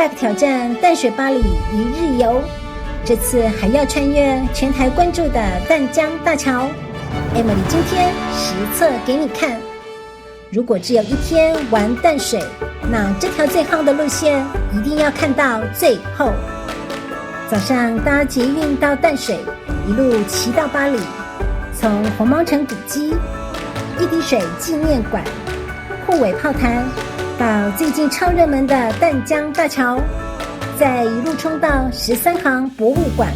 U-Bike 挑戰淡水巴黎一日遊，這次還要穿越全台關注的淡江大橋。Emily 今天實測給你看，如果只有一天玩淡水，那這條最夯的路線一定要看到最後。早上搭捷運到淡水，一路騎到巴黎，從紅毛城古蹟、一滴水紀念館、滬尾炮台，到最近超熱門的淡江大橋，再一路衝到13行博物館，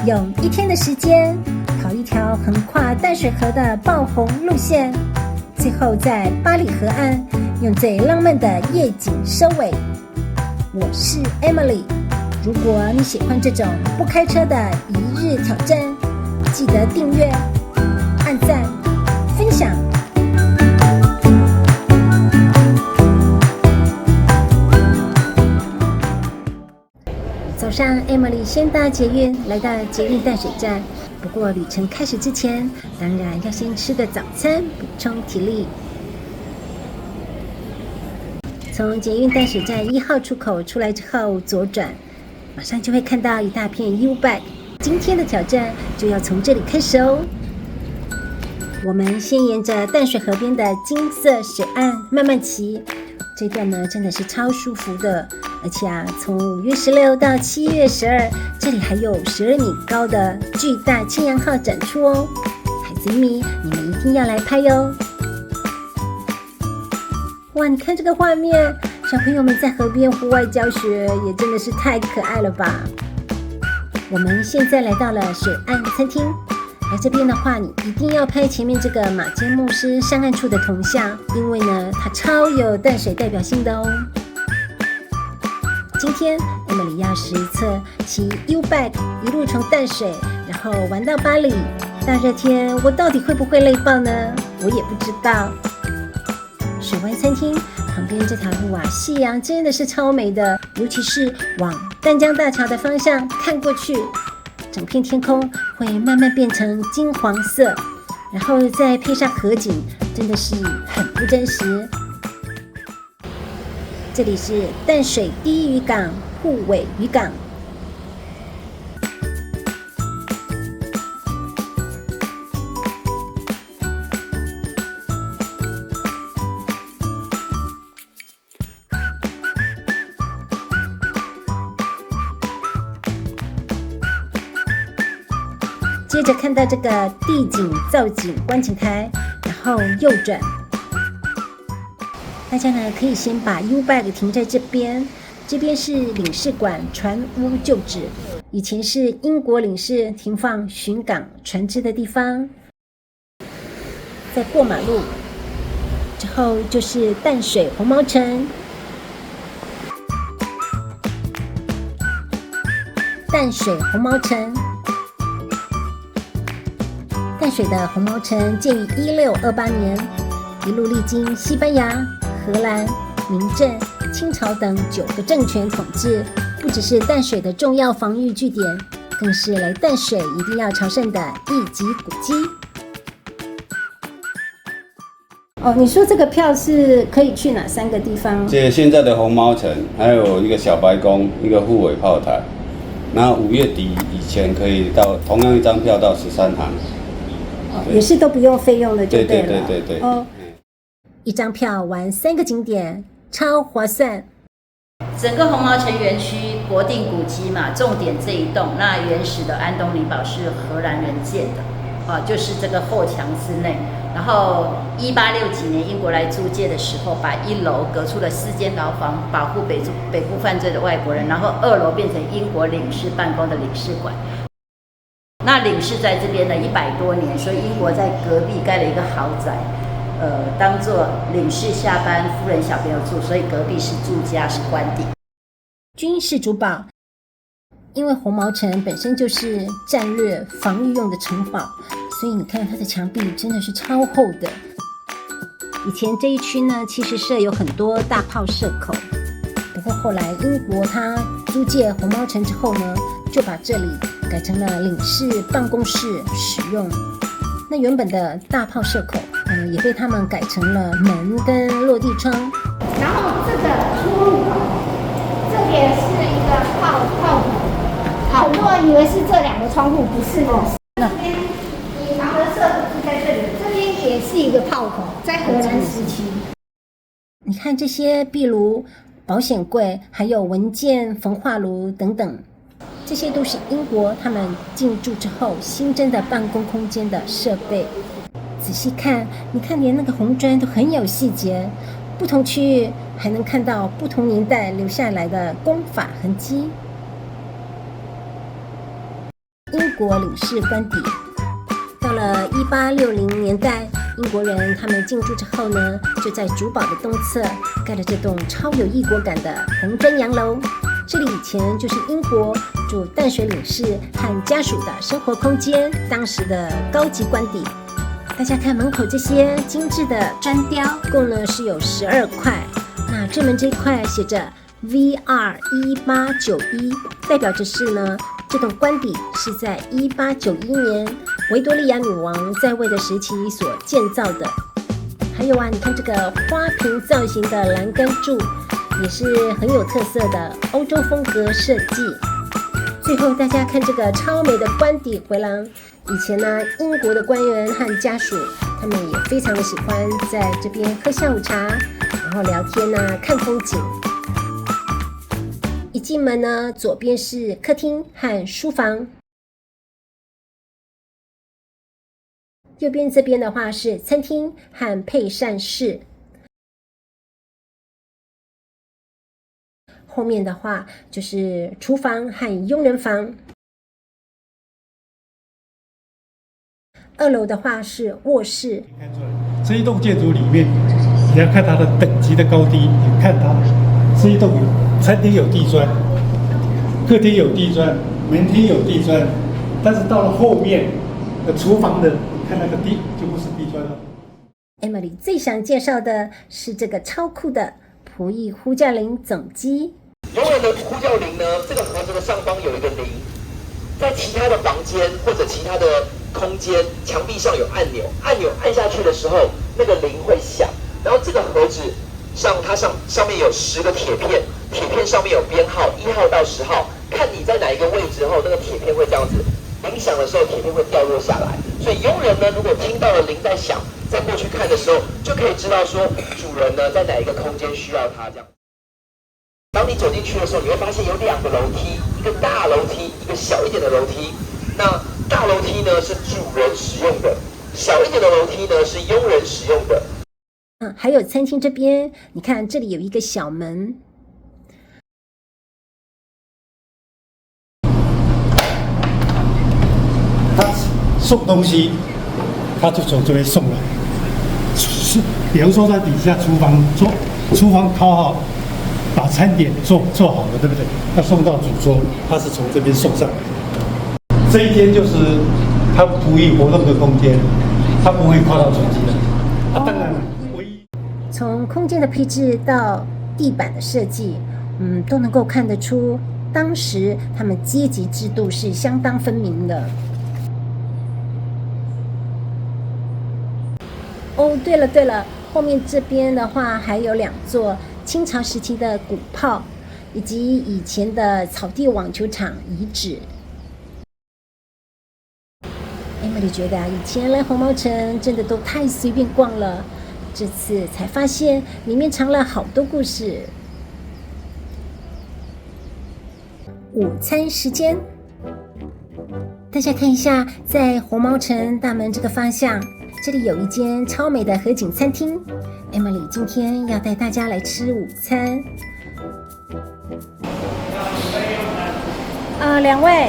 用一天的時間跑一條橫跨淡水河的爆紅路線，最後在巴黎河岸用最浪漫的夜景收尾。我是 Emily， 如果你喜歡這種不開車的一日挑戰，記得訂閱、按讚、分享。早上 Emily 先搭捷運來到捷運淡水站，不過旅程開始之前，當然要先吃個早餐補充體力。從捷運淡水站1號出口出來之後左轉，馬上就會看到一大片 U-Bike， 今天的挑戰就要從這裡開始哦。我們先沿着淡水河邊的金色水岸慢慢騎，這段呢真的是超舒服的，而且從5月16到7月12，這裡還有12米高的巨大青陽號展出哦，孩子迷你們一定要來拍喲。哇，你看這個畫面，小朋友們在河邊戶外教學也真的是太可愛了吧。我們現在來到了水岸餐廳，來這邊的話，你一定要拍前面這個馬偕牧師上岸處的銅像，因為呢，它超有淡水代表性的哦。今天 Emily 要實測騎 U-Bike 一路從淡水，然後玩到巴黎。大熱天，我到底會不會累爆呢？我也不知道。水灣餐廳旁邊這條路夕陽真的是超美的，尤其是往淡江大橋的方向看過去，整片天空會慢慢變成金黃色，然後再配上河景，真的是很不真實。這裡是淡水第一漁港滬尾漁港。接着看到這個地景造景觀景台，然後右轉。大家呢可以先把 U-Bike 停在這邊，這邊是領事館船塢舊址，以前是英國領事停放巡港船隻的地方。再過馬路之後就是淡水紅毛城。淡水紅毛城，淡水的紅毛城建於1628年，一路歷經西班牙、荷蘭、明鄭、清朝等9個政權統治，不只是淡水的重要防禦據點，更是來淡水一定要朝聖的一級古蹟。哦，你說這個票是可以去哪3個地方？現在的紅毛城，還有一個小白宮，一個滬尾炮台。那5月底以前可以到同樣一張票到13行。也是都不用費用的就對了。對。哦，一張票玩3個景點，超划算。整個紅毛城園區國定古蹟嘛，重點這一棟，那原始的安東尼堡是荷蘭人建的，就是這個後牆之內。然後1860幾年英國來租界的時候，把1樓隔出了4間牢房，保護北部犯罪的外國人，然後2樓變成英國領事辦公的領事館。那領事在這邊呢100多年，所以英國在隔壁蓋了一個豪宅，當做領事下班、夫人小朋友住，所以隔壁是住家，是官邸。軍事主堡，因為紅毛城本身就是戰略防禦用的城堡，所以你看它的牆壁真的是超厚的。以前這一區呢，其實設有很多大炮射口，不過後來英國它租借紅毛城之後呢，就把這裡改成了領事辦公室使用。那原本的大炮射口，也被他們改成了門跟落地窗。然後這個出入口，这也是一個炮筒，很多人以為是這兩個窗戶，不是的。這邊以防的設計是在這裡，這邊也是一個炮筒，在荷蘭時期。你看這些壁爐、保險櫃，還有文件、焚化爐等等，這些都是英國他們進駐之後新增的辦公空間的設備。仔細看，你看連那個紅磚都很有細節，不同區域還能看到不同年代留下來的工法痕跡。英國領事官邸，到了1860年代，英國人他們進駐之後呢，就在主堡的東側蓋了這棟超有異國感的紅磚洋樓。這裡以前就是英國駐淡水領事和家屬的生活空間，當時的高級官邸。大家看門口這些精緻的磚雕，共呢是有12塊。那正門這一塊寫着 VR1891，代表着是呢，這棟官邸是在1891年維多利亞女王在位的時期所建造的。還有啊，你看這個花瓶造型的欄杆柱，也是很有特色的歐洲風格設計。最後大家看這個超美的官邸回廊，以前呢，英國的官員和家屬他們也非常的喜歡在這邊喝下午茶，然後聊天啊，看風景。一進門呢，左邊是客廳和書房，右邊這邊的話是餐廳和配膳室，後面的話就是廚房和傭人房。2樓的話是臥室。這一棟建築裡面，你要看它的等級的高低，你看它這一棟餐廳有地磚，客廳有地磚，門廳有地磚，但是到了後面的廚房的，看那個地就不是地磚了。Emily 最想介紹的是這個超酷的僕役呼叫鈴總機。永遠的呼叫鈴呢，這個盒子的上方有一個鈴，在其他的房間或者其他的空間牆壁上有按鈕，按鈕按下去的時候，那個鈴會響。然後這個盒子它上面有10個鐵片，鐵片上面有編號，1號到10號，看你在哪一個位置後，那個鐵片會這樣子，鈴響的時候鐵片會掉落下來。所以傭人呢，如果聽到了鈴在響，再過去看的時候，就可以知道說主人呢在哪一個空間需要他這樣。當你走進去的時候，你會發現有2個樓梯，一個大樓梯，一個小一點的樓梯。那大樓梯呢是主人使用的，小一點的楼梯呢是傭人使用的。還有餐廳這邊，你看這裡有一個小門，他送東西，他就从這邊送來。比如說在底下廚房烤好，把餐點做好了，對不對？他送到主桌，他是從這邊送上來。這一間就是他僕役活動的空間，他不會跨到手機的。當然了，唯一從空間的配置到地板的設計，都能夠看得出當時他們階級制度是相當分明的。哦，對了，後面這邊的話還有2座清朝時期的古炮，以及以前的草地網球場遺址。Emily 覺得以前來紅毛城真的都太隨便逛了，這次才發現裡面藏了好多故事。午餐時間，大家看一下，在紅毛城大門這個方向，這裡有一間超美的河景餐廳。Emily 今天要帶大家來吃午餐。2位。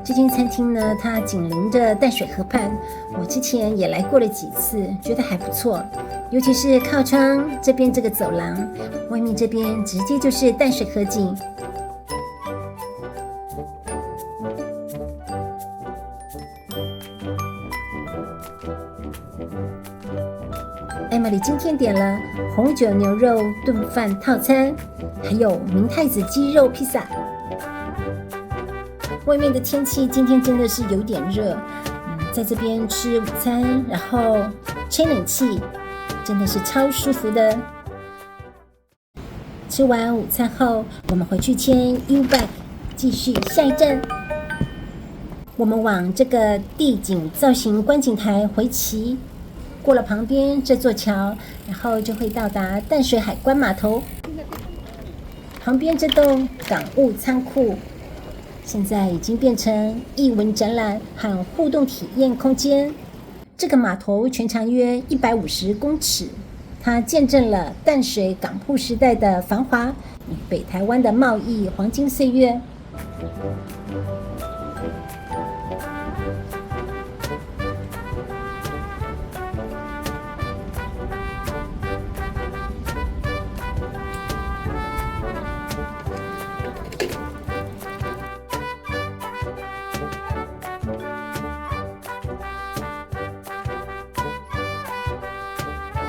这間餐廳呢，它緊鄰着淡水河畔，我之前也來過了幾次，覺得還不錯。尤其是靠窗這邊這個走廊，外面這邊直接就是淡水河景。Emily 今天點了紅酒牛肉燉飯套餐，還有明太子雞肉披薩。外面的天氣今天真的是有點熱，在這邊吃午餐，然後吹冷氣，真的是超舒服的。吃完午餐後，我們回去簽 U-Bike， 繼續下一站。我們往這個地景造型觀景台回騎，過了旁邊這座橋，然後就會到達淡水海關碼頭。旁邊這棟港務倉庫，現在已經變成藝文展覽和互動體驗空間。這個碼頭全長約150公尺，它見證了淡水港埠時代的繁華與北台灣的貿易黃金歲月。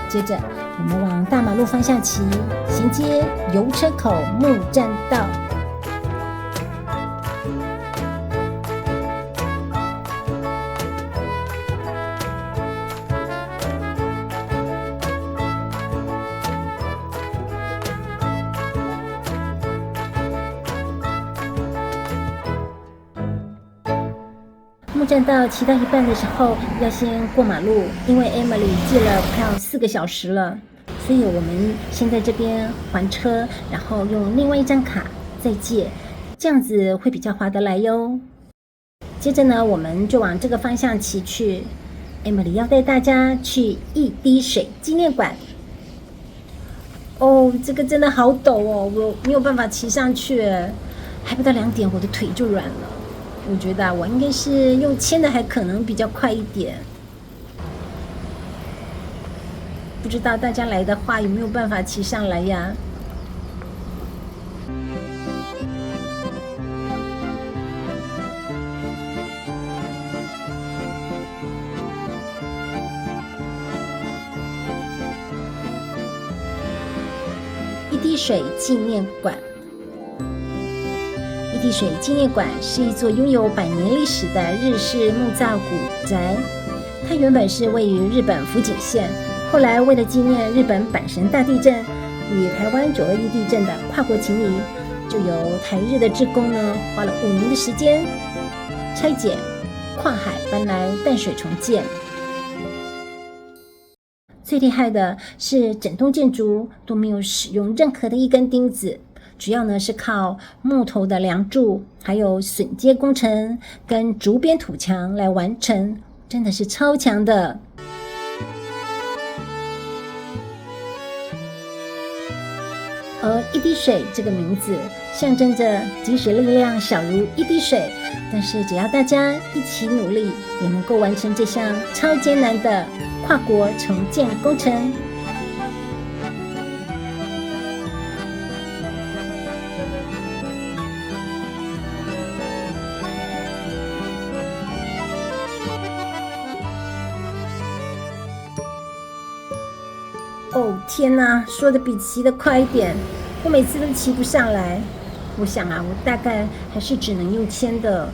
接着，我們往大馬路方向騎，銜接油車口木棧道。木棧道騎到一半的時候，要先過馬路，因為 Emily 借了快要4個小時了，所以我們先在這邊還車，然後用另外一張卡再借，這樣子會比較划得來喲。接着呢，我們就往這個方向騎去。Emily 要帶大家去一滴水紀念館。哦，這個真的好陡哦，我沒有辦法騎上去，還不到2點，我的腿就軟了。我覺得我應該是用牽的，還可能比較快一點。不知道大家來的話有沒有辦法騎上來呀？一滴水紀念館。一滴水紀念館是一座擁有100年歷史的日式木造古宅，它原本是位於日本福井縣，後來為了紀念日本阪神大地震與台灣921地震的跨國情誼，就由台日的志工呢花了5年的時間拆解，跨海搬來淡水重建。最厲害的是整棟建築都沒有使用任何的一根釘子，主要呢是靠木頭的梁柱，還有榫接工程跟竹編土牆來完成，真的是超強的。而一滴水這個名字象徵着即使力量小如一滴水，但是只要大家一起努力，也能夠完成這項超艱難的跨國重建工程。哦天哪，說的比騎的快一點，我每次都騎不上來。我想啊，我大概還是只能用牽的。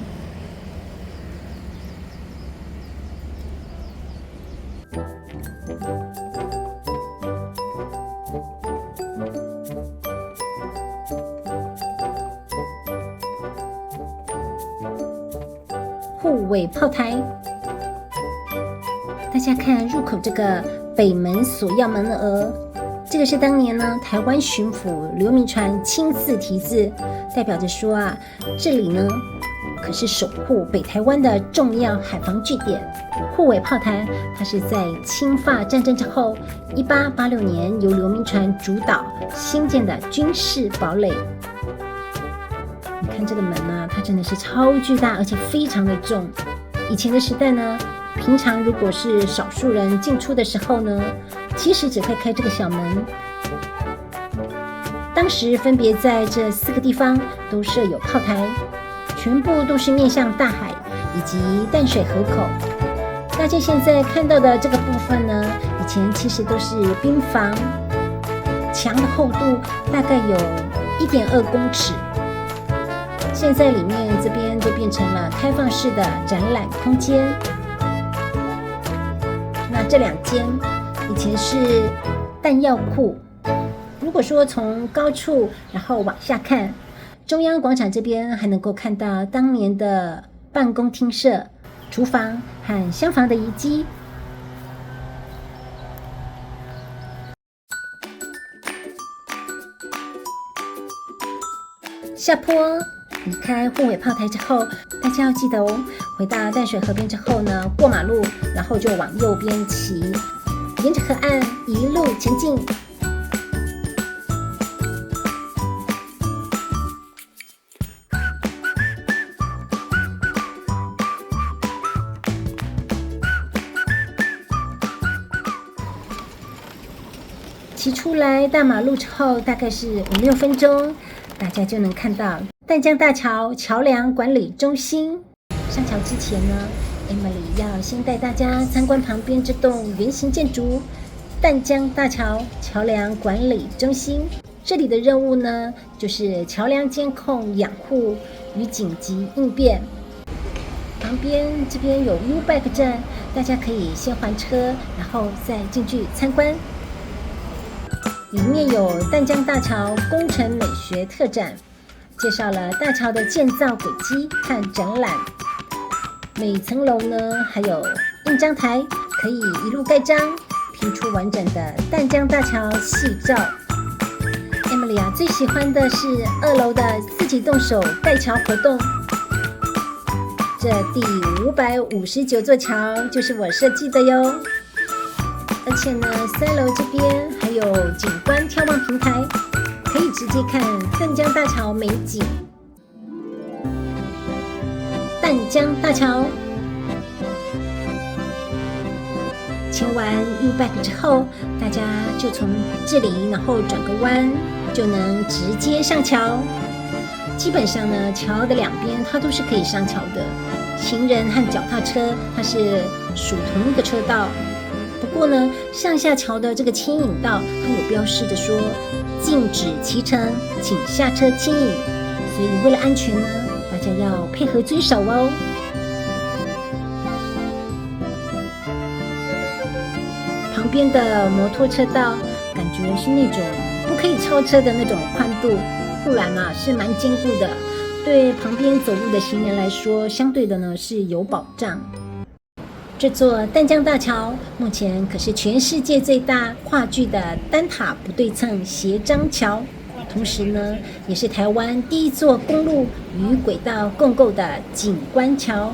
滬尾炮台，大家看入口這個北門鎖鑰門額，這個是當年呢台灣巡撫劉銘傳親自題字，代表着說啊，這裡呢可是守護北台灣的重要海防據點。滬尾炮台，它是在清法戰爭之後，1886年由劉銘傳主導興建的軍事堡壘。你看這個門呢，它真的是超巨大，而且非常的重。以前的時代呢，平常如果是少數人進出的時候呢，其實只會開這個小門。當時分別在這4個地方都設有炮台，全部都是面向大海以及淡水河口。大家現在看到的這個部分呢，以前其實都是兵房，牆的厚度大概有1.2公尺。現在裡面這邊都變成了開放式的展覽空間。那這2間以前是彈藥庫。如果說從高處然後往下看，中央廣場這邊還能夠看到當年的辦公廳舍、廚房和廂房的遺跡。下坡離開滬尾炮台之後，大家要記得哦，回到淡水河邊之後呢，過馬路，然後就往右邊騎，沿着河岸一路前進。骑出來大馬路之後，大概是5-6分鐘，大家就能看到淡江大橋橋梁管理中心。上橋之前呢，Emily 要先帶大家參觀旁邊這棟圓形建築——淡江大橋橋梁管理中心。這裡的任務呢，就是橋梁監控、養護與緊急應變。旁邊這邊有 U-Bike 站，大家可以先還車，然後再進去參觀。裡面有淡江大橋工程美學特展，介紹了大橋的建造軌跡和展覽。每層樓呢還有印章台，可以一路蓋章，拼出完整的淡江大橋細照。Emily 最喜歡的是2樓的自己動手蓋橋活動。這第559座橋就是我設計的喲。而且呢，3樓這邊還有景觀眺望平台，可以直接看淡江大橋美景。淡江大橋，牽完 U-Bike 之後，大家就從這裡，然後轉個彎，就能直接上橋。基本上呢，橋的兩邊它都是可以上橋的，行人和腳踏車它是屬同一個車道。不過呢，上下橋的這個牽引道，它有標示着說禁止騎乘，請下車牽引。所以為了安全呢，大家要配合遵守哦。旁邊的摩托車道，感覺是那種不可以超車的那種寬度，護欄嘛是蠻堅固的，對旁邊走路的行人來說，相對的呢是有保障。這座淡江大橋目前可是全世界最大跨距的單塔不對稱斜張橋，同時呢，也是台灣第一座公路與軌道共構的景觀橋。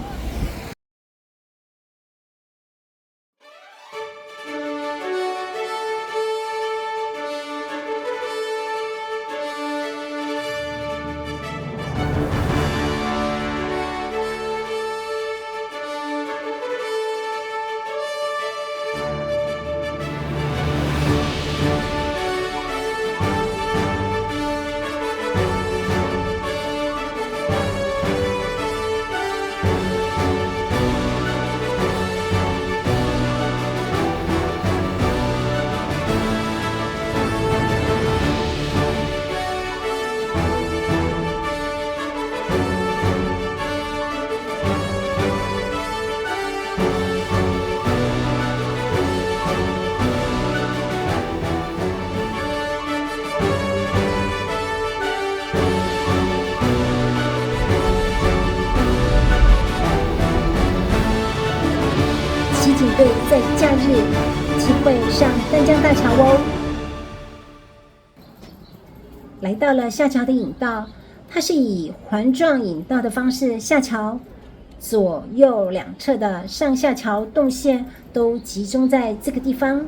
警隊在假日機會上淡江大橋哦。來到了下橋的引道，它是以環狀引道的方式下橋，左右兩側的上下橋動線都集中在這個地方。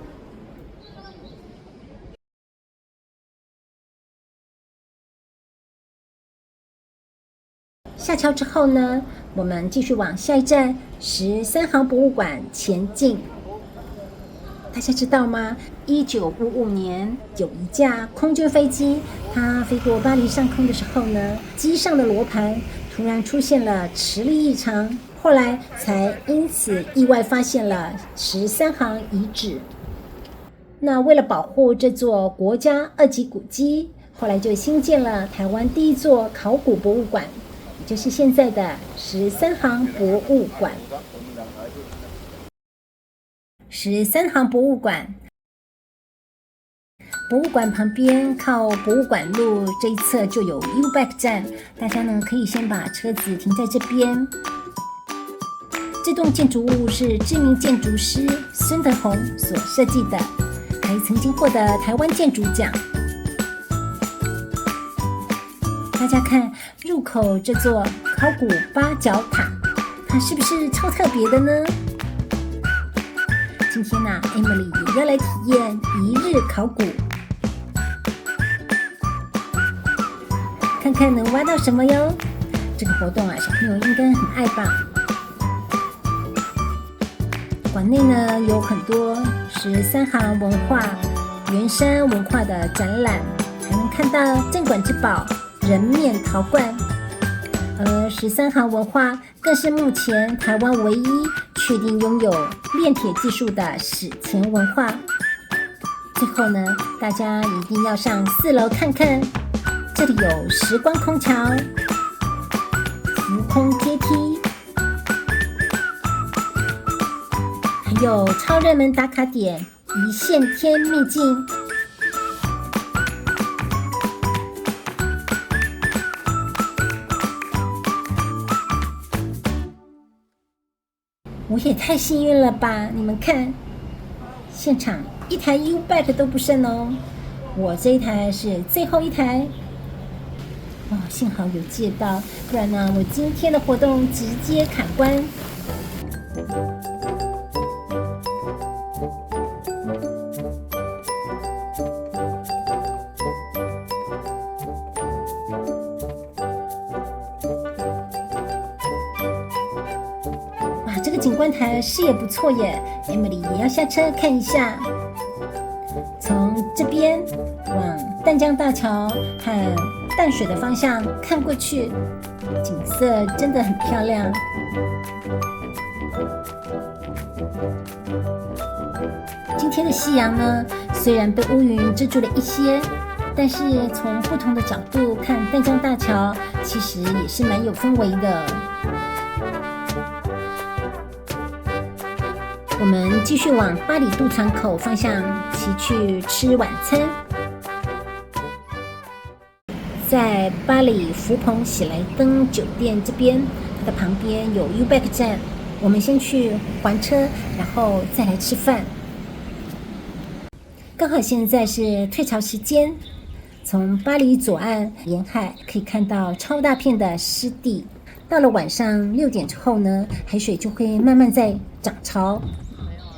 下橋之後呢，我們繼續往下一站13航博物館前進。大家知道嗎？1955年有一架空軍飛機，它飛過巴黎上空的時候呢，機上的羅盤突然出現了磁力異常，後來才因此意外發現了13航遺址。那為了保護這座國家2級古蹟，後來就興建了台灣第一座考古博物館，也就是現在的13航博物館。13航博物館博物館旁邊靠博物館路這一側就有 U-Bike 站，大家呢可以先把車子停在這邊。這棟建築物是知名建築師孫德宏所設計的，還曾經獲得台灣建築獎。大家看入口這座考古八角塔，它是不是超特別的呢？今天呢，Emily 也要來體驗一日考古，看看能挖到什麼喲。這個活動啊，小朋友應該很愛吧。館內呢有很多13行文化、圓山文化的展覽，還能看到鎮館之寶人面陶罐，而13行文化更是目前台灣唯一確定擁有煉鐵技術的史前文化。最後呢，大家一定要上4樓看看，這裡有時光空橋、浮空階梯，還有超熱門打卡點一線天秘境。我也太幸運了吧！你們看，現場一台 U-Bike 都不剩哦。我這一台是最後一台。哦，幸好有借到，不然呢，我今天的活動直接砍關。这個景觀台視野不錯耶 ，Emily 也要下車看一下。從這邊往淡江大橋和淡水的方向看過去，景色真的很漂亮。今天的夕陽呢，雖然被烏雲遮住了一些，但是從不同的角度看淡江大橋，其實也是蠻有氛圍的。我們繼續往八里渡船口方向騎去吃晚餐。在八里福朋喜來登酒店這邊，它的旁邊有 U-Bike 站，我們先去還車，然後再來吃飯。剛好現在是退潮時間，從八里左岸沿海可以看到超大片的濕地。到了晚上6點之後呢，海水就會慢慢在漲潮。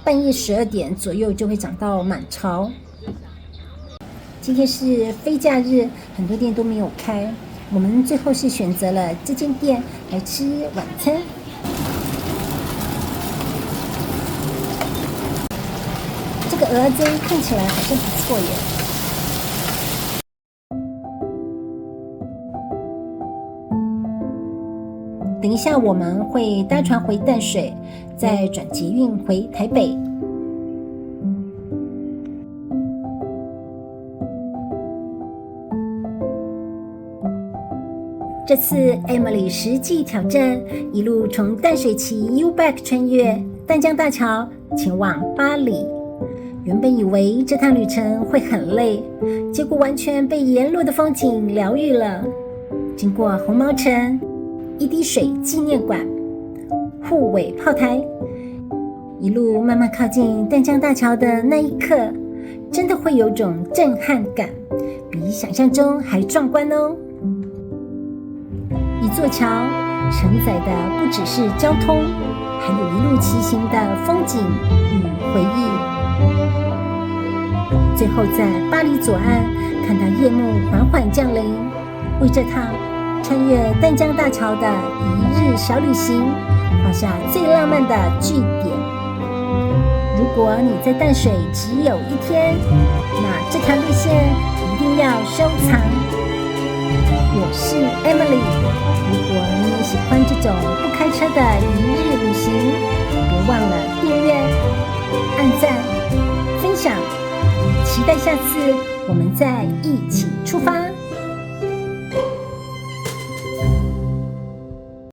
半夜12點左右就會漲到滿潮。今天是非假日，很多店都沒有開。我們最後是選擇了這間店來吃晚餐。這個蚵仔看起來好像不錯耶。等一下我們會搭船回淡水，再轉捷運回台北。這次 Emily 實際挑戰，一路從淡水騎 U-Bike 穿越淡江大橋，前往八里。原本以為這趟旅程會很累，結果完全被沿路的風景療癒了。經過紅毛城、一滴水紀念館、滬尾炮台，一路慢慢靠近淡江大橋的那一刻，真的會有種震撼感，比想象中還壯觀哦。一座橋承載的不只是交通，還有一路騎行的風景與回憶。最後在八里左岸看到夜幕緩緩降臨，為這趟穿越淡江大橋的一日小旅行畫下最浪漫的句點。如果你在淡水只有1天，那這條路線一定要收藏。我是 Emily， 如果你也喜歡這種不開車的一日旅行，別忘了訂閱、按讚、分享，期待下次我們再一起出發。